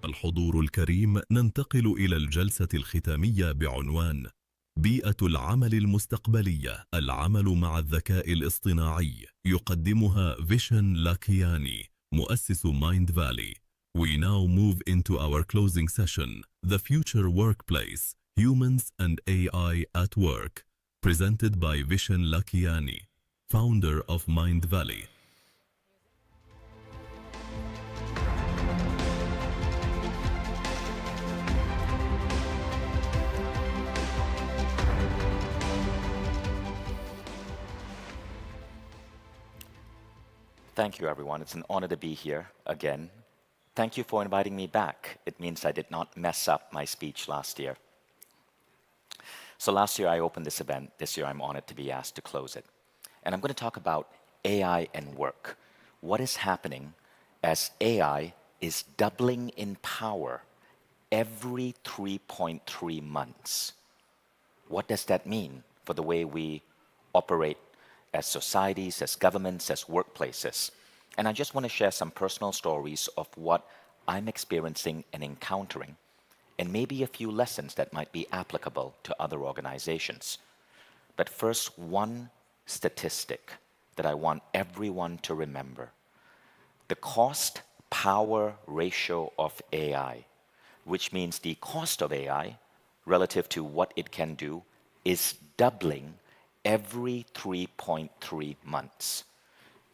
الحضور الكريم، ننتقل إلى الجلسة الختامية بعنوان بيئة العمل المستقبلية، العمل مع الذكاء الاصطناعي، يقدمها فيشن لاكياني، مؤسس مايند فالي. We now move into our closing session, The Future Workplace, Humans and AI at Work, presented by Vishen Lakhiani, founder of Mind Valley. Thank you, everyone. It's an honor to be here again. Thank you for inviting me back. It means I did not mess up my speech last year. So last year I opened this event. This year I'm honored to be asked to close it. And I'm going to talk about AI and work. What is happening as AI is doubling in power every 3.3 months. What does that mean for the way we operate as societies, as governments, as workplaces? And I just want to share some personal stories of what I'm experiencing and encountering, and maybe a few lessons that might be applicable to other organizations. But first, one statistic that I want everyone to remember. The cost-power ratio of AI, which means the cost of AI relative to what it can do, is doubling every 3.3 months.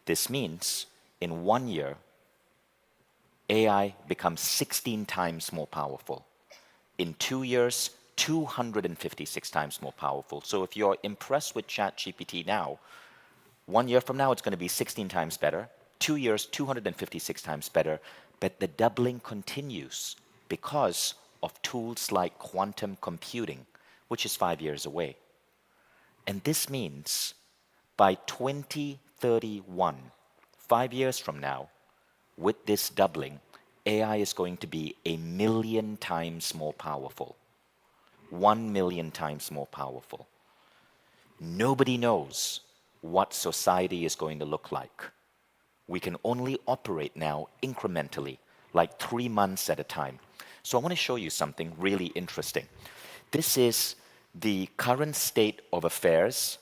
This means in 1 year, AI becomes 16 times more powerful. In 2 years, 256 times more powerful. So if you're impressed with ChatGPT now, 1 year from now, it's going to be 16 times better. 2 years, 256 times better. But the doubling continues because of tools like quantum computing, which is 5 years away. And this means by 2031, 5 years from now, with this doubling, AI is going to be 1 million times more powerful. 1 million times more powerful. Nobody knows what society is going to look like. We can only operate now incrementally, like 3 months at a time. So I want to show you something really interesting. This is the current state of affairs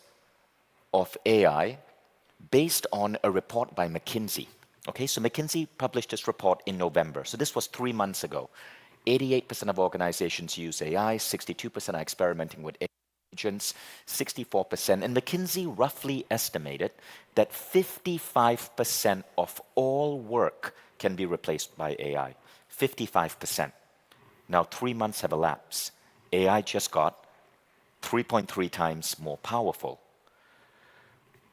of AI based on a report by McKinsey. Okay, so McKinsey published this report in November. So this was 3 months ago. 88% of organizations use AI, 62% are experimenting with agents, 64%. And McKinsey roughly estimated that 55% of all work can be replaced by AI. 55%. Now 3 months have elapsed. AI just got 3.3 times more powerful.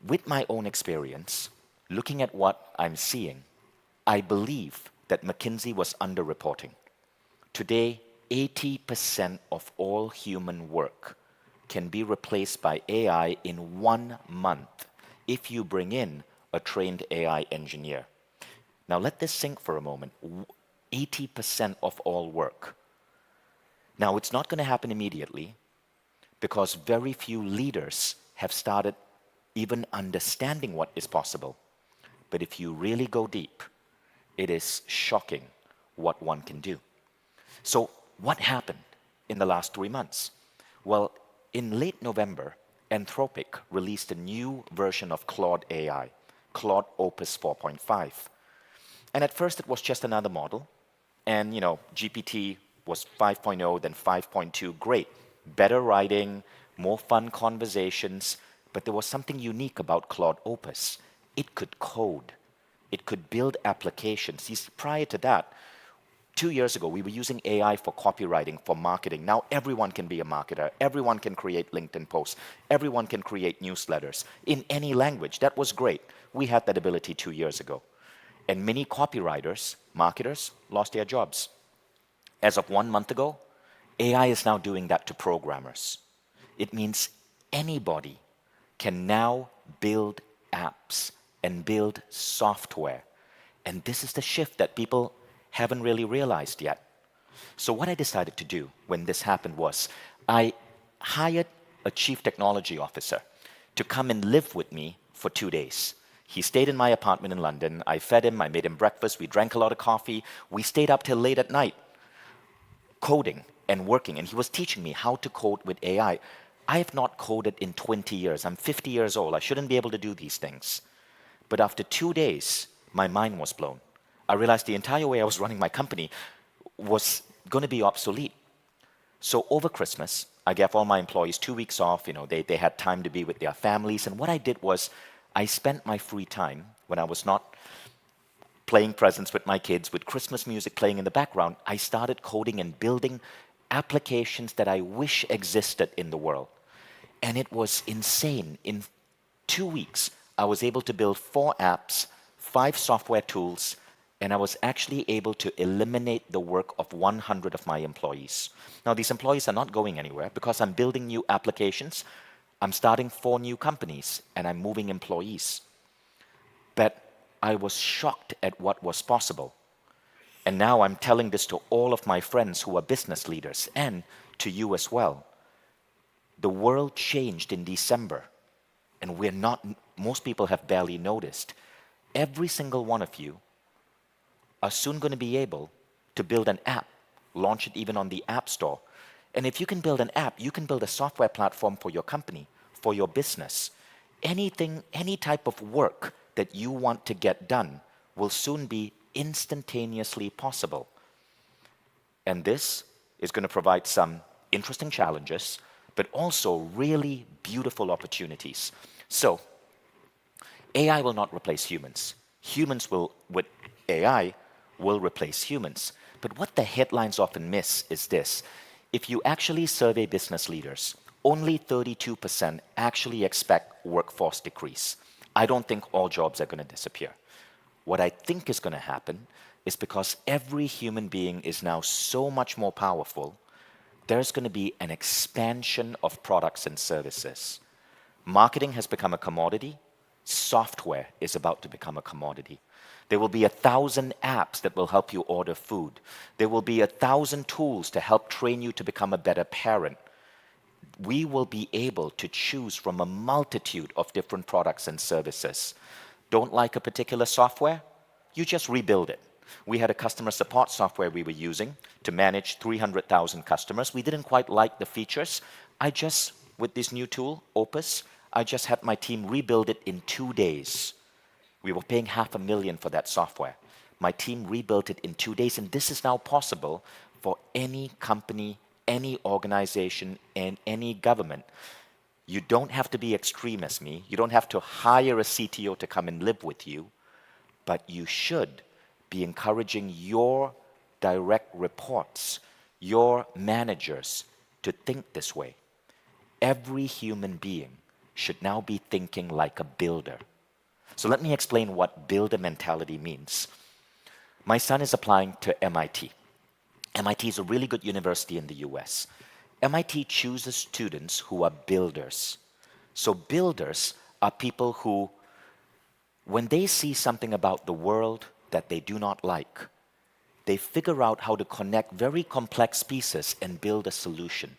With my own experience, looking at what I'm seeing, I believe that McKinsey was underreporting. Today, 80% of all human work can be replaced by AI in 1 month if you bring in a trained AI engineer. Now let this sink for a moment. 80% of all work. Now it's not going to happen immediately because very few leaders have started even understanding what is possible. But if you really go deep, it is shocking what one can do. So what happened in the last 3 months? Well, in late November, Anthropic released a new version of Claude AI, Claude Opus 4.5. And at first it was just another model. And GPT was 5.0, then 5.2, great. Better writing, more fun conversations. But there was something unique about Claude Opus. It could code. It could build applications. Prior to that, 2 years ago, we were using AI for copywriting, for marketing. Now everyone can be a marketer. Everyone can create LinkedIn posts. Everyone can create newsletters in any language. That was great. We had that ability 2 years ago. And many copywriters, marketers, lost their jobs. As of 1 month ago, AI is now doing that to programmers. It means anybody can now build apps and build software. And this is the shift that people haven't really realized yet. So what I decided to do when this happened was I hired a chief technology officer to come and live with me for 2 days. He stayed in my apartment in London. I fed him, I made him breakfast, we drank a lot of coffee. We stayed up till late at night coding and working, and he was teaching me how to code with AI. I have not coded in 20 years. I'm 50 years old. I shouldn't be able to do these things. But after 2 days, my mind was blown. I realized the entire way I was running my company was going to be obsolete. So over Christmas, I gave all my employees 2 weeks off. They had time to be with their families. And what I did was I spent my free time when I was not playing presents with my kids, with Christmas music playing in the background, I started coding and building applications that I wish existed in the world. And it was insane. In 2 weeks, I was able to build 4 apps, 5 software tools, and I was actually able to eliminate the work of 100 of my employees. Now, these employees are not going anywhere because I'm building new applications. I'm starting 4 new companies, and I'm moving employees. But I was shocked at what was possible. And now I'm telling this to all of my friends who are business leaders and to you as well. The world changed in December, and most people have barely noticed. Every single one of you are soon going to be able to build an app, launch it even on the App Store. And if you can build an app, you can build a software platform for your company, for your business. Anything, any type of work that you want to get done will soon be instantaneously possible. And this is going to provide some interesting challenges, but also really beautiful opportunities. So, AI will not replace humans. Humans will, with AI, will replace humans. But what the headlines often miss is this. If you actually survey business leaders, only 32% actually expect workforce decrease. I don't think all jobs are going to disappear. What I think is going to happen is because every human being is now so much more powerful, there's going to be an expansion of products and services. Marketing has become a commodity. Software is about to become a commodity. There will be 1,000 apps that will help you order food. There will be 1,000 tools to help train you to become a better parent. We will be able to choose from a multitude of different products and services. Don't like a particular software? You just rebuild it. We had a customer support software we were using to manage 300,000 customers. We didn't quite like the features. With this new tool, Opus, I just had my team rebuild it in 2 days. We were paying $500,000 for that software. My team rebuilt it in 2 days, and this is now possible for any company, any organization, and any government. You don't have to be extreme as me. You don't have to hire a CTO to come and live with you, but you should be encouraging your direct reports, your managers, to think this way. Every human being should now be thinking like a builder. So let me explain what builder mentality means. My son is applying to MIT. MIT is a really good university in the US. MIT chooses students who are builders. So builders are people who, when they see something about the world that they do not like, they figure out how to connect very complex pieces and build a solution.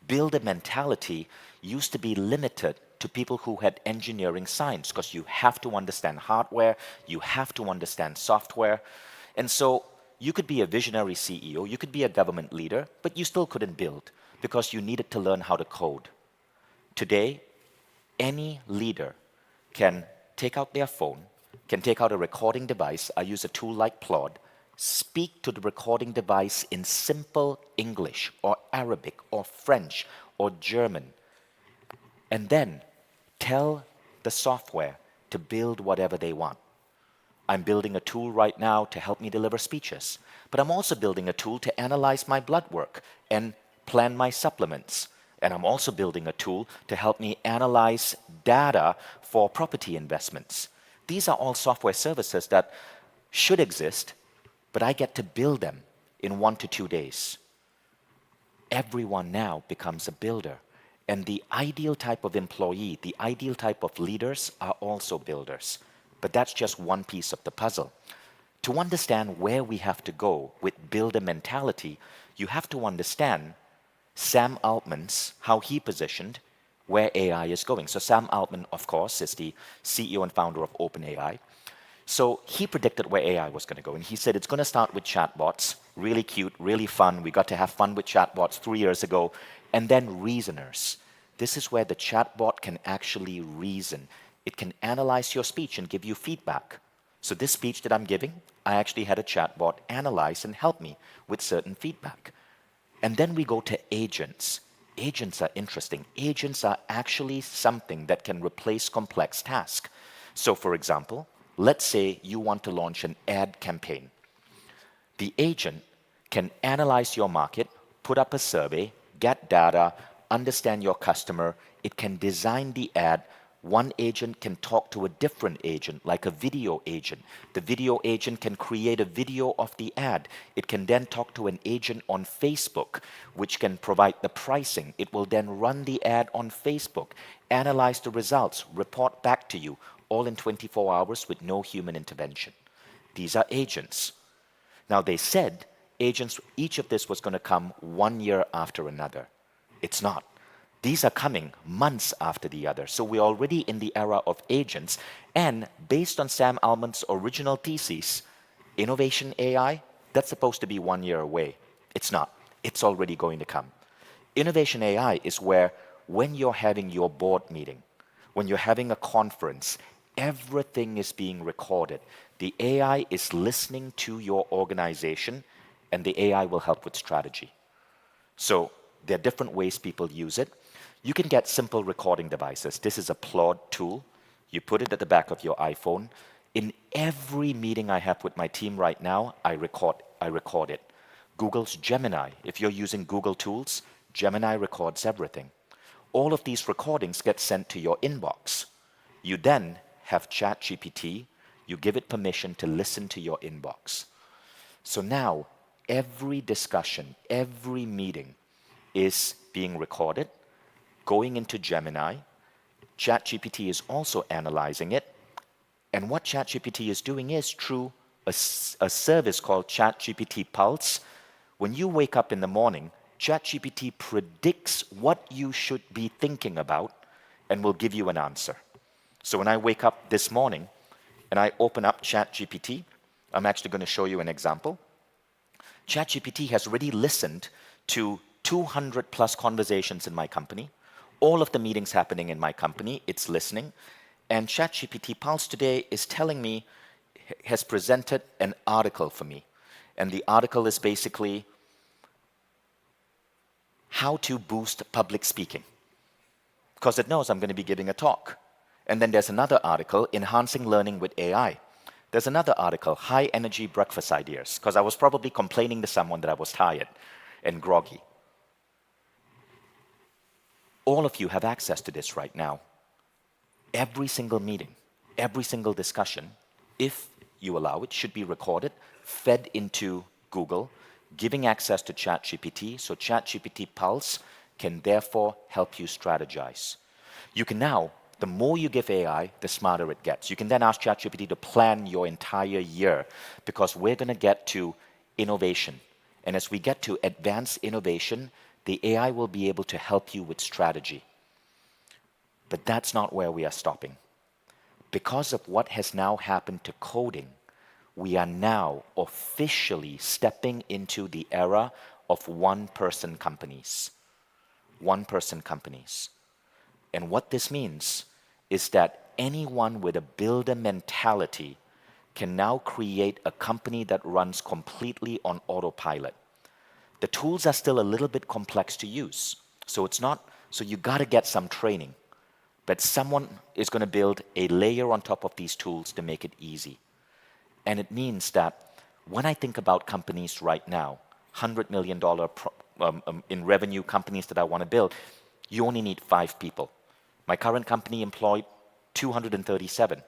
Builder mentality used to be limited to people who had engineering science because you have to understand hardware, you have to understand software. And so you could be a visionary CEO, you could be a government leader, but you still couldn't build because you needed to learn how to code. Today, any leader can take out their phone, can take out a recording device. I use a tool like Claude, speak to the recording device in simple English or Arabic or French or German, and then tell the software to build whatever they want. I'm building a tool right now to help me deliver speeches, but I'm also building a tool to analyze my blood work and plan my supplements. And I'm also building a tool to help me analyze data for property investments. These are all software services that should exist, but I get to build them in 1 to 2 days. Everyone now becomes a builder. And the ideal type of employee, the ideal type of leaders are also builders. But that's just one piece of the puzzle. To understand where we have to go with builder mentality, you have to understand Sam Altman's, how he positioned where AI is going. So Sam Altman, of course, is the CEO and founder of OpenAI. So he predicted where AI was going to go. And he said it's going to start with chatbots, really cute, really fun. We got to have fun with chatbots 3 years ago. And then reasoners. This is where the chatbot can actually reason. It can analyze your speech and give you feedback. So this speech that I'm giving, I actually had a chatbot analyze and help me with certain feedback. And then we go to agents. Agents are interesting. Agents are actually something that can replace complex tasks. So for example, let's say you want to launch an ad campaign. The agent can analyze your market, put up a survey, get data, understand your customer. It can design the ad. One agent can talk to a different agent, like a video agent. The video agent can create a video of the ad. It can then talk to an agent on Facebook, which can provide the pricing. It will then run the ad on Facebook, analyze the results, report back to you, all in 24 hours with no human intervention. These are agents. Now they said agents, each of this was going to come 1 year after another. It's not. These are coming months after the other. So we're already in the era of agents. And based on Sam Altman's original thesis, innovation AI, that's supposed to be 1 year away. It's not. It's already going to come. Innovation AI is where when you're having your board meeting, when you're having a conference, everything is being recorded. The AI is listening to your organization, and the AI will help with strategy. So there are different ways people use it. You can get simple recording devices. This is a Plod tool. You put it at the back of your iPhone. In every meeting I have with my team right now, I record it. Google's Gemini, if you're using Google tools, Gemini records everything. All of these recordings get sent to your inbox. You then have ChatGPT. You give it permission to listen to your inbox. So now, every discussion, every meeting is being recorded, going into Gemini. ChatGPT is also analyzing it. And what ChatGPT is doing is through a service called ChatGPT Pulse. When you wake up in the morning, ChatGPT predicts what you should be thinking about and will give you an answer. So when I wake up this morning and I open up ChatGPT, I'm actually going to show you an example. ChatGPT has already listened to 200 plus conversations in my company. All of the meetings happening in my company, it's listening. And ChatGPT Pulse today is telling me, has presented an article for me. And the article is basically how to boost public speaking. Because it knows I'm going to be giving a talk. And then there's another article, enhancing learning with AI. There's another article, high energy breakfast ideas, because I was probably complaining to someone that I was tired and groggy. All of you have access to this right now. Every single meeting, every single discussion, if you allow it, should be recorded, fed into Google, giving access to ChatGPT, so ChatGPT Pulse can therefore help you strategize. You can now, the more you give AI, the smarter it gets. You can then ask ChatGPT to plan your entire year, because we're going to get to innovation. And as we get to advanced innovation, the AI will be able to help you with strategy. But that's not where we are stopping. Because of what has now happened to coding, we are now officially stepping into the era of one-person companies. One-person companies. And what this means is that anyone with a builder mentality can now create a company that runs completely on autopilot. The tools are still a little bit complex to use. So you got to get some training. But someone is going to build a layer on top of these tools to make it easy. And it means that when I think about companies right now, $100 million in revenue companies that I want to build, you only need 5 people. My current company employed 237.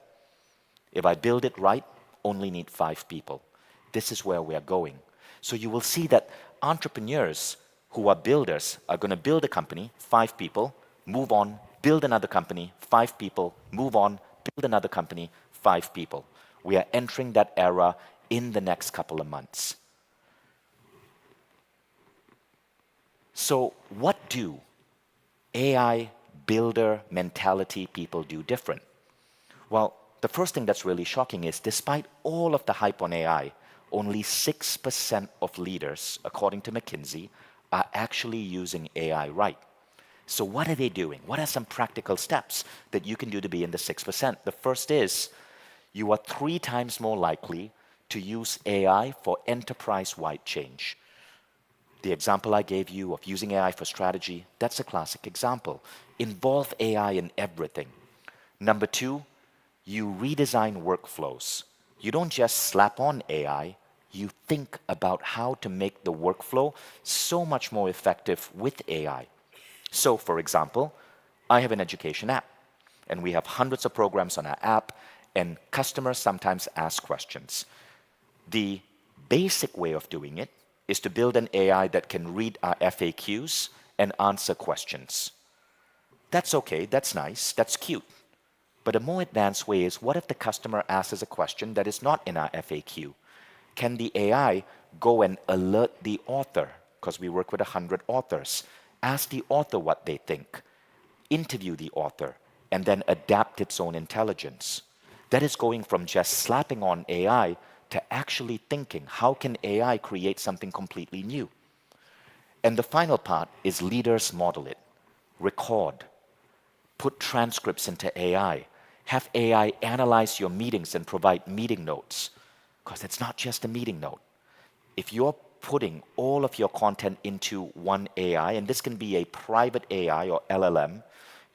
If I build it right, only need 5 people. This is where we are going. So you will see that entrepreneurs who are builders are going to build a company, 5 people, move on, build another company, 5 people, move on, build another company, 5 people. We are entering that era in the next couple of months. So what do AI builder mentality people do different? Well, the first thing that's really shocking is despite all of the hype on AI, only 6% of leaders, according to McKinsey, are actually using AI right. So what are they doing? What are some practical steps that you can do to be in the 6%? The first is you are 3 times more likely to use AI for enterprise-wide change. The example I gave you of using AI for strategy, that's a classic example. Involve AI in everything. Number 2, you redesign workflows. You don't just slap on AI, you think about how to make the workflow so much more effective with AI. So, for example, I have an education app, and we have hundreds of programs on our app, and customers sometimes ask questions. The basic way of doing it is to build an AI that can read our FAQs and answer questions. That's okay, that's nice, that's cute. But a more advanced way is, what if the customer asks us a question that is not in our FAQ? Can the AI go and alert the author? Because we work with 100 authors. Ask the author what they think, interview the author, and then adapt its own intelligence. That is going from just slapping on AI to actually thinking, how can AI create something completely new? And the final part is leaders model it, record, put transcripts into AI, have AI analyze your meetings and provide meeting notes, because it's not just a meeting note. If you're putting all of your content into one AI, and this can be a private AI or LLM,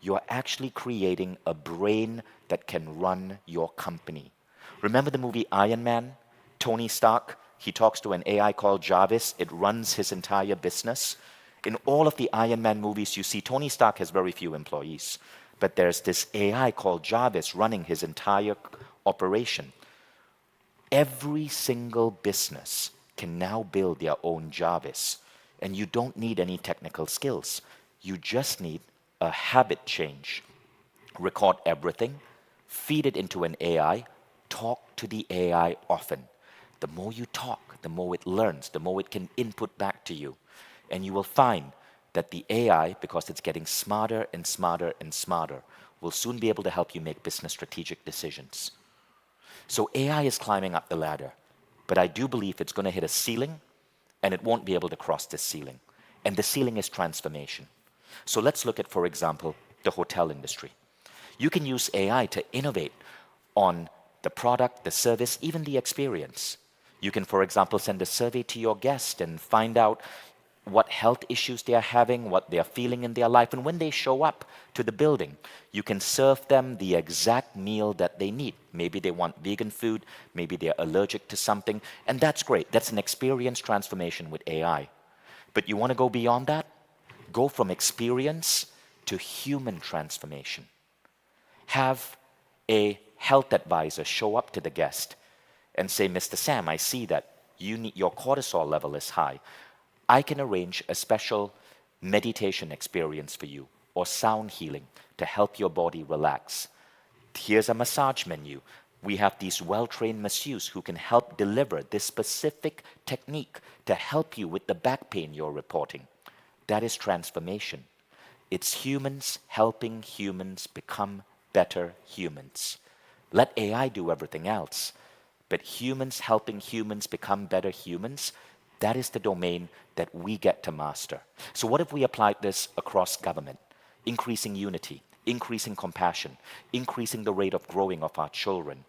you're actually creating a brain that can run your company. Remember the movie Iron Man? Tony Stark, he talks to an AI called Jarvis. It runs his entire business. In all of the Iron Man movies, you see Tony Stark has very few employees, but there's this AI called Jarvis running his entire operation. Every single business can now build their own Jarvis, and you don't need any technical skills. You just need a habit change. Record everything, feed it into an AI, talk to the AI often. The more you talk, the more it learns, the more it can input back to you. And you will find that the AI, because it's getting smarter and smarter and smarter, will soon be able to help you make business strategic decisions. So AI is climbing up the ladder, but I do believe it's going to hit a ceiling, and it won't be able to cross this ceiling. And the ceiling is transformation. So let's look at, for example, the hotel industry. You can use AI to innovate on the product, the service, even the experience. You can, for example, send a survey to your guest and find out what health issues they are having, what they are feeling in their life, and when they show up to the building, you can serve them the exact meal that they need. Maybe they want vegan food, maybe they're allergic to something, and that's great. That's an experience transformation with AI. But you want to go beyond that? Go from experience to human transformation. Have a health advisor show up to the guest and say, Mr. Sam, I see that your cortisol level is high. I can arrange a special meditation experience for you or sound healing to help your body relax. Here's a massage menu. We have these well-trained masseuses who can help deliver this specific technique to help you with the back pain you're reporting. That is transformation. It's humans helping humans become better humans. Let AI do everything else, but humans helping humans become better humans, that is the domain that we get to master. So what if we applied this across government? Increasing unity, increasing compassion, increasing the rate of growing of our children.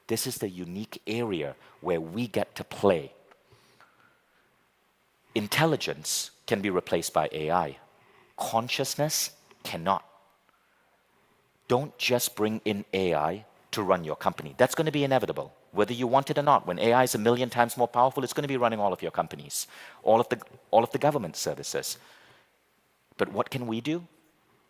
This is the unique area where we get to play. Intelligence can be replaced by AI. Consciousness cannot. Don't just bring in AI to run your company. That's going to be inevitable, whether you want it or not. When AI is 1,000,000 times more powerful, it's going to be running all of your companies, all of the government services. But what can we do?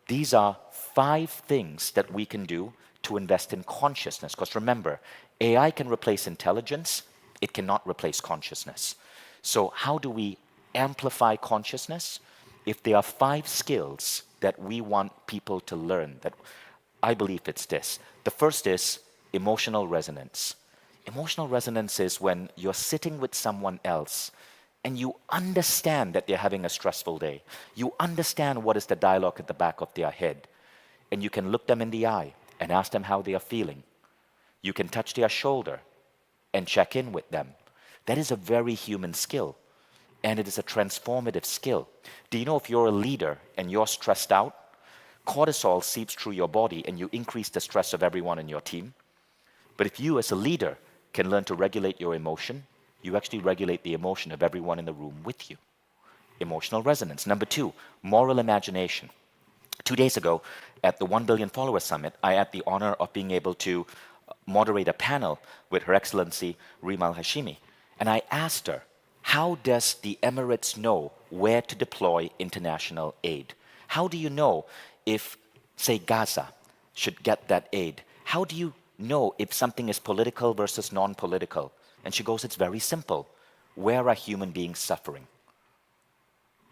These are 5 things that we can do to invest in consciousness. Because remember, AI can replace intelligence, it cannot replace consciousness. So how do we amplify consciousness? If there are 5 skills that we want people to learn, that I believe it's this. The first is emotional resonance. Emotional resonance is when you're sitting with someone else and you understand that they're having a stressful day. You understand what is the dialogue at the back of their head. And you can look them in the eye and ask them how they are feeling. You can touch their shoulder and check in with them. That is a very human skill, and it is a transformative skill. Do you know if you're a leader and you're stressed out, cortisol seeps through your body and you increase the stress of everyone in your team? But if you as a leader can learn to regulate your emotion, you actually regulate the emotion of everyone in the room with you. Emotional resonance. Number 2, moral imagination. 2 days ago at the 1 Billion Follower Summit, I had the honor of being able to moderate a panel with Her Excellency Rima Al-Hashimi. And I asked her, how does the Emirates know where to deploy international aid? How do you know if, say, Gaza should get that aid? How do you know if something is political versus non-political? And she goes, it's very simple. Where are human beings suffering?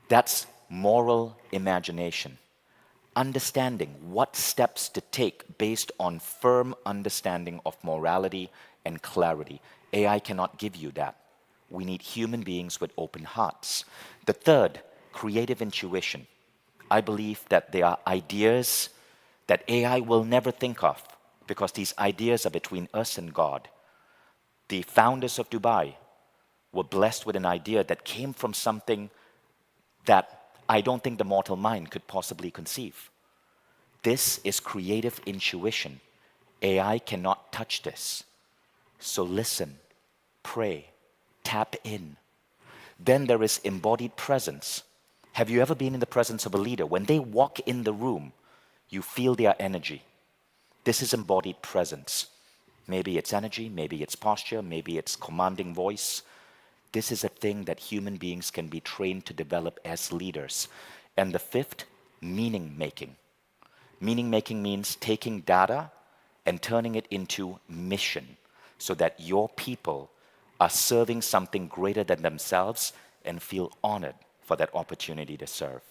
That's moral imagination. Understanding what steps to take based on firm understanding of morality and clarity. AI cannot give you that. We need human beings with open hearts. The third, creative intuition. I believe that there are ideas that AI will never think of because these ideas are between us and God. The founders of Dubai were blessed with an idea that came from something that I don't think the mortal mind could possibly conceive. This is creative intuition. AI cannot touch this. So listen, pray, tap in. Then there is embodied presence. Have you ever been in the presence of a leader? When they walk in the room, you feel their energy. This is embodied presence. Maybe it's energy, maybe it's posture, maybe it's commanding voice. This is a thing that human beings can be trained to develop as leaders. And the fifth, meaning making. Meaning making means taking data and turning it into mission so that your people are serving something greater than themselves and feel honored for that opportunity to serve.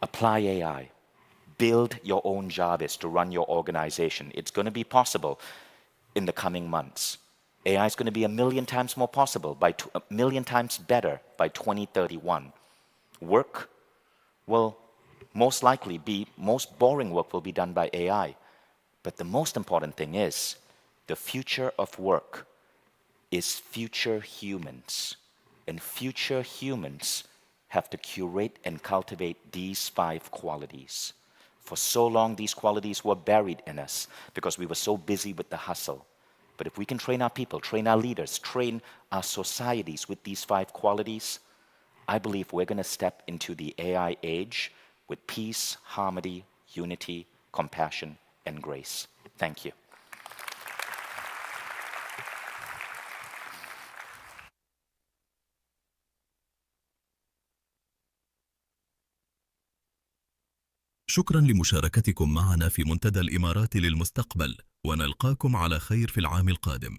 Apply AI. Build your own Jarvis to run your organization. It's going to be possible in the coming months. AI is going to be 1,000,000 times more possible, 1,000,000 times better by 2031. Work will most likely be, most boring work will be done by AI. But the most important thing is, the future of work is future humans. And future humans have to curate and cultivate these 5 qualities. For so long, these qualities were buried in us because we were so busy with the hustle. But if we can train our people, train our leaders, train our societies with these 5 qualities, I believe we're going to step into the AI age with peace, harmony, unity, compassion, and grace. Thank you. شكرا لمشاركتكم معنا في منتدى الإمارات للمستقبل، ونلقاكم على خير في العام القادم.